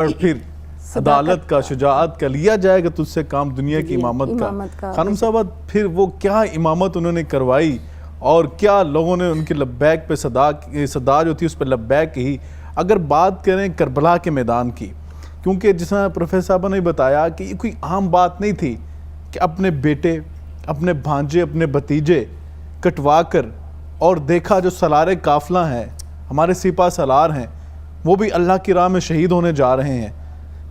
اور پھر عدالت کا، شجاعت کا لیا جائے گا تجھ سے کام دنیا کی امامت کا۔ خانم صاحبہ پھر وہ کیا امامت انہوں نے کروائی اور کیا لوگوں نے ان کے لبیک پہ صدا جو تھی اس پہ لبیک ہی۔ اگر بات کریں کربلا کے میدان کی، کیونکہ جس طرح پروفیسر صاحبہ نے بتایا کہ یہ کوئی عام بات نہیں تھی کہ اپنے بیٹے، اپنے بھانجے، اپنے بھتیجے کٹوا کر، اور دیکھا جو سالار قافلہ ہیں، ہمارے سپاہ سالار ہیں، وہ بھی اللہ کی راہ میں شہید ہونے جا رہے ہیں۔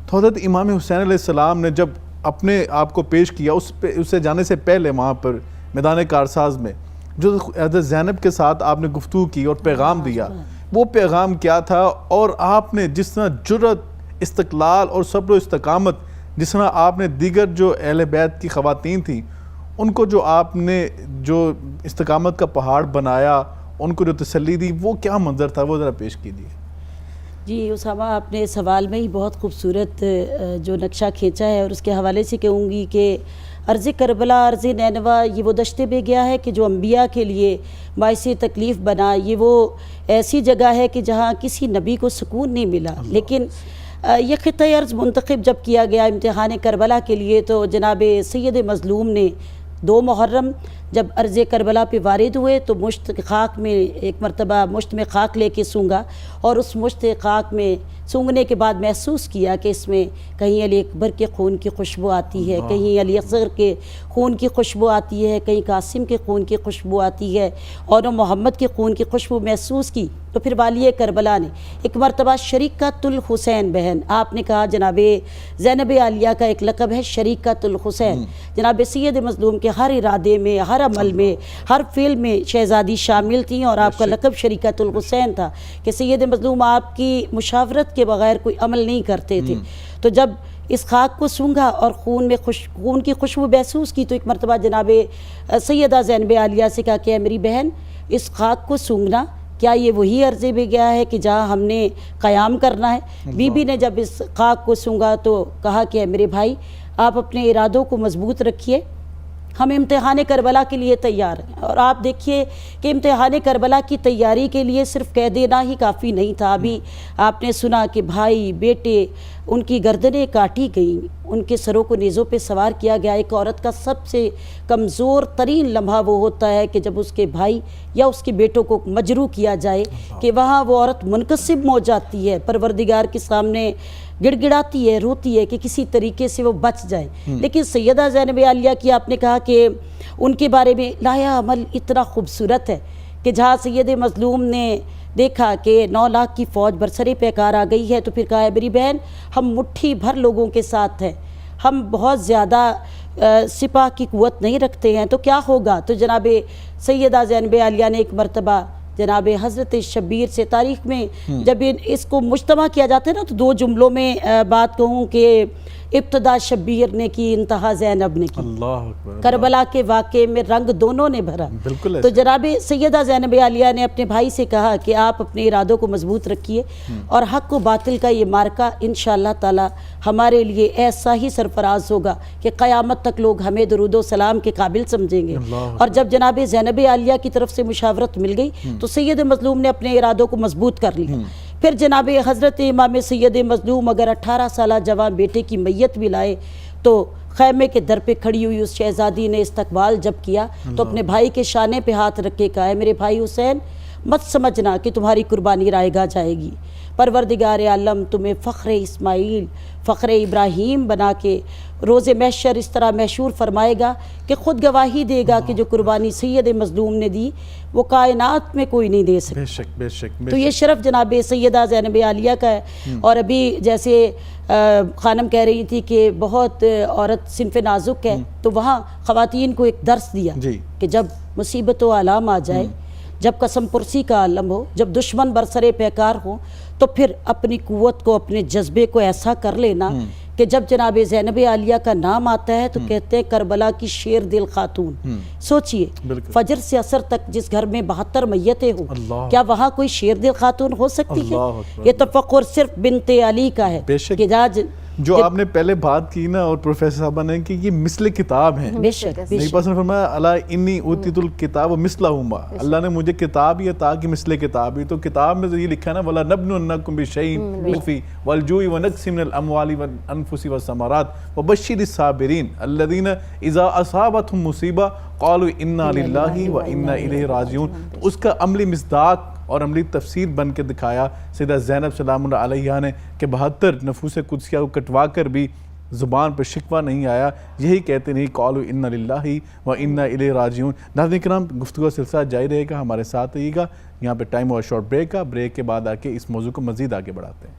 تو حضرت امام حسین علیہ السلام نے جب اپنے آپ کو پیش کیا اسے جانے سے پہلے وہاں پر میدان کارساز میں جو حضرت زینب کے ساتھ آپ نے گفتگو کی اور پیغام دیا، وہ پیغام کیا تھا؟ اور آپ نے جس طرح جرأت، استقلال اور صبر و استقامت، جس طرح آپ نے دیگر جو اہل بیت کی خواتین تھیں ان کو جو آپ نے جو استقامت کا پہاڑ بنایا، ان کو جو تسلی دی، وہ کیا منظر تھا؟ وہ ذرا پیش کیجیے۔ جی اسامہ، آپ نے سوال میں ہی بہت خوبصورت جو نقشہ کھینچا ہے، اور اس کے حوالے سے کہوں گی کہ ارض کربلا، ارض نینوا، یہ وہ دشت میں گیا ہے کہ جو انبیاء کے لیے باعث تکلیف بنا۔ یہ وہ ایسی جگہ ہے کہ جہاں کسی نبی کو سکون نہیں ملا، لیکن یہ خطہ ارض منتخب جب کیا گیا امتحان کربلا کے لیے، تو جناب سید مظلوم نے 2 محرم جب ارض کربلا پہ وارد ہوئے تو مشت خاک میں ایک مرتبہ مشت میں خاک لے کے سونگا، اور اس مشت خاک میں سونگنے کے بعد محسوس کیا کہ اس میں کہیں علی اکبر کے خون کی خوشبو آتی ہے، کہیں علی اصغر کے خون کی خوشبو آتی ہے، کہیں قاسم کے خون کی خوشبو آتی ہے، اور محمد کے خون کی خوشبو محسوس کی۔ تو پھر والی کربلا نے ایک مرتبہ شریکۃ الحسین بہن، آپ نے کہا جناب زینب عالیہ کا ایک لقب ہے شریکۃ الحسین، جناب سید مظلوم کے ہر ارادے میں، ہر عمل میں، ہر فعل میں شہزادی شامل تھیں، اور آپ کا لقب شریکۃ الحسین تھا کہ سید مظلوم آپ کی مشاورت کے بغیر کوئی عمل نہیں کرتے تھے۔ تو جب اس خاک کو سونگھا اور خون کی خوشبو محسوس کی، تو ایک مرتبہ جناب سیدہ زینب عالیہ سے کہا کہ میری بہن، اس خاک کو سونگھنا، کیا یہ وہی عرضے میں گیا ہے کہ جہاں ہم نے قیام کرنا ہے؟ بی بی نے جب اس خاک کو سونگھا تو کہا کہ میرے بھائی، آپ اپنے ارادوں کو مضبوط رکھیے، ہم امتحان کربلا کے لیے تیار ہیں۔ اور آپ دیکھیے کہ امتحان کربلا کی تیاری کے لیے صرف کہہ دینا ہی کافی نہیں تھا۔ ابھی آپ نے سنا کہ بھائی، بیٹے، ان کی گردنیں کاٹی گئیں، ان کے سروں کو نیزوں پہ سوار کیا گیا۔ ایک عورت کا سب سے کمزور ترین لمحہ وہ ہوتا ہے کہ جب اس کے بھائی یا اس کے بیٹوں کو مجروح کیا جائے، کہ وہاں وہ عورت منقسم ہو جاتی ہے، پروردگار کے سامنے گڑ گڑاتی ہے، روتی ہے کہ کسی طریقے سے وہ بچ جائے۔ لیکن سیدہ زینب عالیہ کی آپ نے کہا کہ ان کے بارے میں لایا عمل اتنا خوبصورت ہے کہ جہاں سید مظلوم نے دیکھا کہ 9 لاکھ کی فوج برسرے پیکار آ گئی ہے، تو پھر کہا ہے میری بہن، ہم مٹھی بھر لوگوں کے ساتھ ہیں، ہم بہت زیادہ سپاہ کی قوت نہیں رکھتے ہیں، تو کیا ہوگا؟ تو جناب سیدہ زینب عالیہ نے ایک مرتبہ جناب حضرت شبیر سے، تاریخ میں جب اس کو مجتمع کیا جاتا ہے نا، تو 2 جملوں میں بات کہوں کہ ابتدا شبیر نے کی، انتہا زینب نے کی۔ کربلا کے واقعے میں رنگ دونوں نے بھرا۔ تو جناب سیدہ زینب عالیہ نے اپنے بھائی سے کہا کہ آپ اپنے ارادوں کو مضبوط رکھیے، اور حق و باطل کا یہ مارکہ انشاءاللہ تعالی ہمارے لیے ایسا ہی سرفراز ہوگا کہ قیامت تک لوگ ہمیں درود و سلام کے قابل سمجھیں گے۔ اور جب جناب زینب عالیہ کی طرف سے مشاورت مل گئی تو سید مظلوم نے اپنے ارادوں کو مضبوط کر لیا۔ پھر جناب حضرت امام سید مظلوم اگر 18 سالہ جوان بیٹے کی میت بھی لائے، تو خیمے کے در پہ کھڑی ہوئی اس شہزادی نے استقبال جب کیا تو اپنے بھائی کے شانے پہ ہاتھ رکھ کے کہا ہے میرے بھائی حسین، مت سمجھنا کہ تمہاری قربانی رائے گاہ جائے گی، پروردگار عالم تمہیں فخر اسماعیل، فخر ابراہیم بنا کے روز محشر اس طرح محشور فرمائے گا کہ خود گواہی دے گا کہ جو قربانی سید مظلوم نے دی وہ کائنات میں کوئی نہیں دے سکتا۔ بے شک بے شک۔ تو یہ شرف جناب سیدہ زینب عالیہ کا ہے۔ اور ابھی جیسے خانم کہہ رہی تھی کہ بہت عورت صنف نازک ہے، تو وہاں خواتین کو ایک درس دیا کہ جب مصیبت و آلام آ جائے، جب قسم پرسی کا عالم ہو، جب دشمن برسرے پیکار ہو، تو پھر اپنی قوت کو، اپنے جذبے کو ایسا کر لینا کہ جب جناب زینب عالیہ کا نام آتا ہے تو کہتے ہیں کربلا کی شیر دل خاتون۔ سوچئے فجر سے عصر تک جس گھر میں 72 میتیں ہوں، کیا وہاں کوئی شیر دل خاتون ہو سکتی ہے؟ یہ تفکر صرف بنت علی کا ہے کہ جو آپ نے پہلے بات کی نا اور پروفیسر صاحبہ نے کہ یہ مثل کتاب ہیں، بے شک نبی پاک نے فرمایا الا انی اوتیت الکتاب مثلہما، اللہ نے مجھے کتاب یہ عطا کی مثل کتاب ہی، تو کتاب میں یہ لکھا نا ولا نبلونکم بشیء من الخوف والجوع ونقص من الاموال والانفس والثمرات وبشر الصابرین الذین اذا اصابتهم مصیبہ قالوا انا للہ وانا الیہ راجعون۔ تو اس کا عملی مصداق اور عملی تفسیر بن کے دکھایا سیدہ زینب سلام اللہ علیہا نے کہ 72 نفوس قدسیہ کو کٹوا کر بھی زبان پر شکوہ نہیں آیا، یہی کہتے نہیں قالوا انا للہ وانا الیہ راجعون۔ ناظرین کرام، گفتگو سلسلہ جاری رہے گا، ہمارے ساتھ رہیے گا۔ یہاں پہ ٹائم اور شارٹ بریک کا، بریک کے بعد آ کے اس موضوع کو مزید آگے بڑھاتے ہیں۔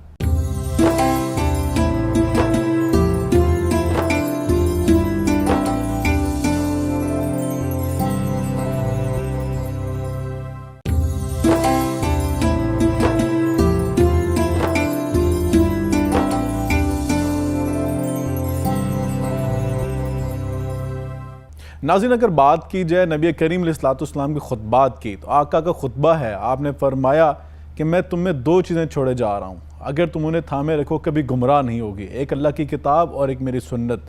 ناظرین، اگر بات کی جائے نبی کریم علیہ السلام کے خطبات کی، تو آقا کا خطبہ ہے، آپ نے فرمایا کہ میں تم میں 2 چیزیں چھوڑے جا رہا ہوں، اگر تم انہیں تھامے رکھو کبھی گمراہ نہیں ہوگی، ایک اللہ کی کتاب اور ایک میری سنت۔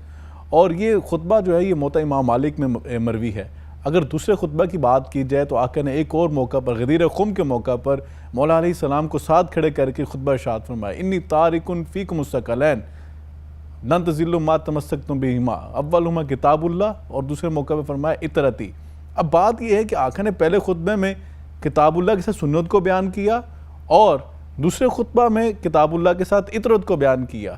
اور یہ خطبہ جو ہے یہ موطا امام مالک میں مروی ہے۔ اگر دوسرے خطبہ کی بات کی جائے تو آقا نے ایک اور موقع پر غدیر خم کے موقع پر مولا علیہ السلام کو ساتھ کھڑے کر کے خطبہ ارشاد فرمایا انی تارک فیکم الثقلین لن تضلوا ما تمسکتم بہما، اولہما کتاب اللہ، اور دوسرے موقع پہ فرمایا اطرتی۔ اب بات یہ ہے کہ آقا نے پہلے خطبے میں کتاب اللہ کے ساتھ سنت کو بیان کیا اور دوسرے خطبہ میں کتاب اللہ کے ساتھ اطرت کو بیان کیا۔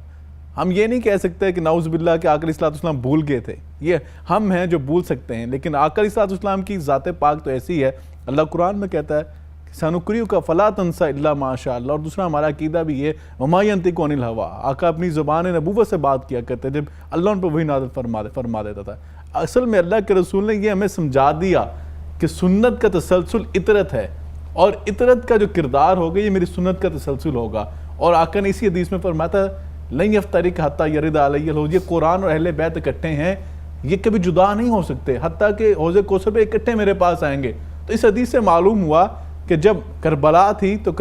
ہم یہ نہیں کہہ سکتے کہ نعوذ باللہ کہ آقا علیہ السلام بھول گئے تھے، یہ ہم ہیں جو بھول سکتے ہیں، لیکن آقا علیہ السلام کی ذات پاک تو ایسی ہے۔ اللہ قرآن میں کہتا ہے سَنُقْرِئُكَ فَلَا تَنْسَ إِلَّا مَا شَاءَ اللَّهُ، اور دوسرا ہمارا عقیدہ بھی یہ وَمَا يَنطِقُ عَنِ الْهَوَىٰ، آقا اپنی زبان نبوت سے بات کیا کرتے جب اللہ ان پر وحی نازل فرما دیتا تھا۔ اصل میں اللہ کے رسول نے یہ ہمیں سمجھا دیا کہ سنت کا تسلسل اطرت ہے، اور اطرت کا جو کردار ہوگا یہ میری سنت کا تسلسل ہوگا۔ اور آقا نے اسی حدیث میں فرمایا تھا لن یفترق حتیٰ یرد علی الحوض، یہ قرآن اور اہل بیت اکٹھے ہیں، یہ کبھی جدا نہیں ہو سکتے حتیٰ کہ حوض کوثر پہ اکٹھے میرے پاس آئیں گے۔ تو اس حدیث سے معلوم ہوا کہ جب کربلا تھی تو